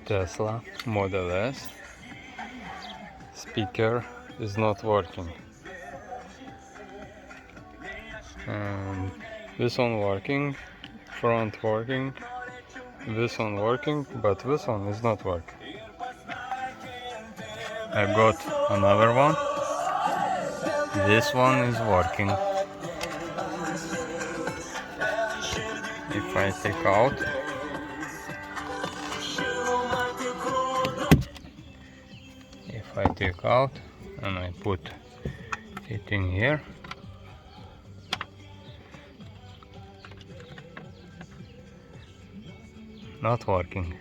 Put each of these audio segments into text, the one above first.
Tesla Model S. Speaker is not working. And this one working, front working, this one working, but this one is not working. I got another one. This one is working. If I take out, and I put it in here, not working.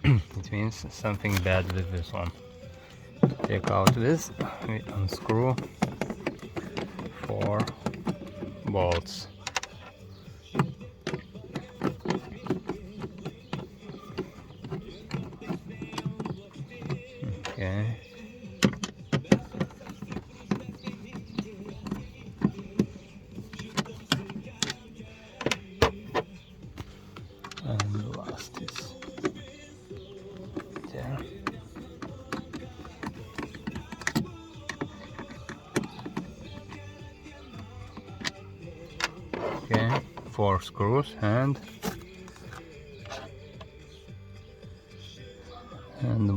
It means something bad with this one. Take out this, we unscrew 4 bolts. Okay. And the last is there. Okay, 4 screws and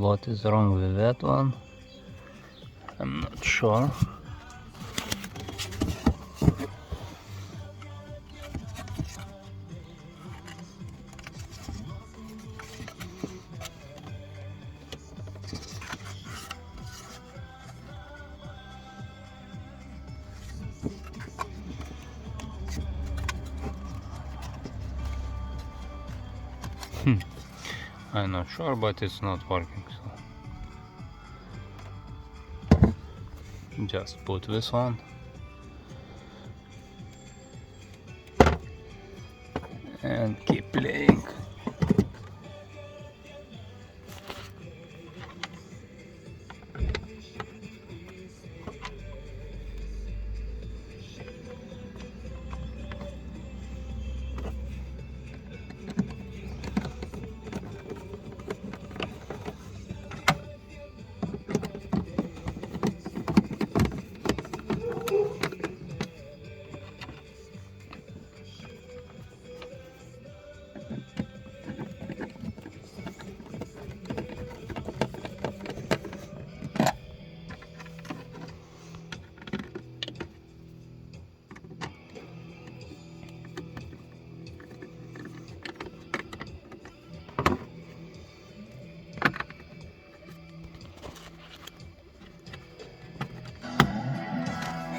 what is wrong with that one? I'm not sure. I'm not sure, but it's not working, so just put this on and keep playing.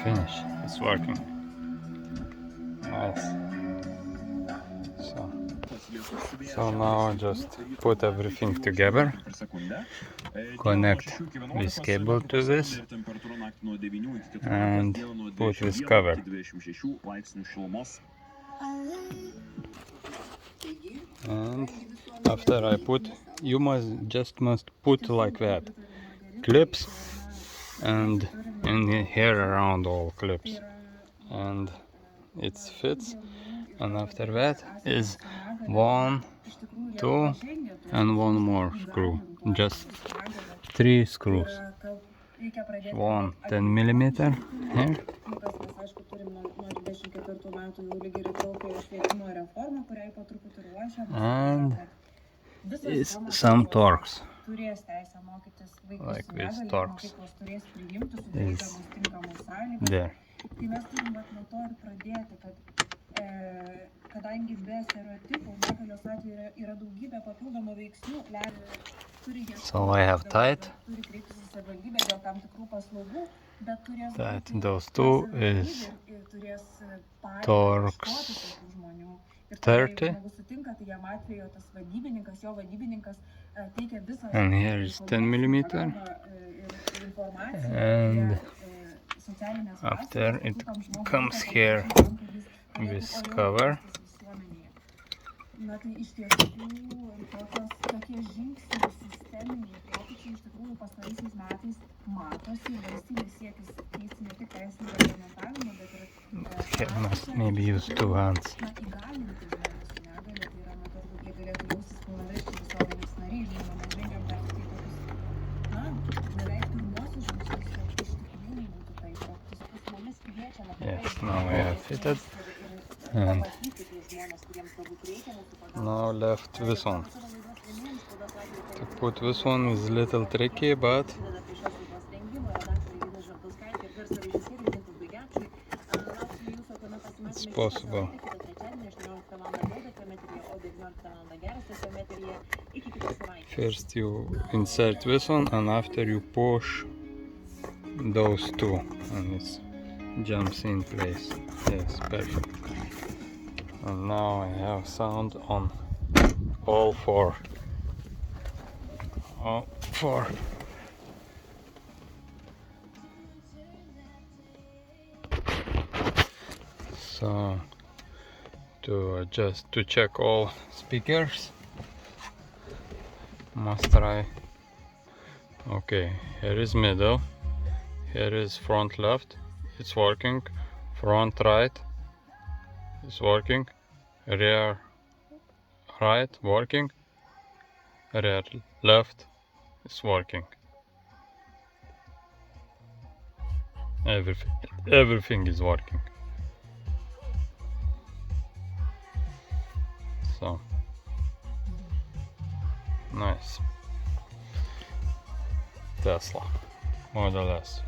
Finish. It's working. Nice. So now just put everything together, connect this cable to this, and put this cover. And after I put, you must put like that, clips, and in here around all clips, and it fits. And after that is 1, 2, and 1 more screw, just 3 screws. 1 10mm here, and is some Torx, like this Torx is there. Kadangi be stereotipų negalios atveju yra daugybė papildomų veiksnių, so I have tied that those two is Torx 30, and here is 10mm, and after it comes here this cover. Na tai iš tiesų tokie žingsniai sisteminiai pokyčiai iš tikrųjų pastaraisiais metais matosi ir valstybės siekis keisti ne tik teisinį reglamentavimą, bet ir here must maybe use 2 hands. Įgalinti žmonės su negalia, tai yra metodų, jie galėtų jaustis pilnaverčiai visuomenės nariais. Now we have fitted, and now left this one. To put this one is a little tricky, but it's possible. First you insert this one, and after you push those two, and it jumps in place. Yes, perfect. And now I have sound on all four. All four. So to check all speakers, must try. Okay, here is middle, here is front left, it's working. Front right is working. Rear right working. Rear left is working. Everything is working. So nice. Tesla Model S.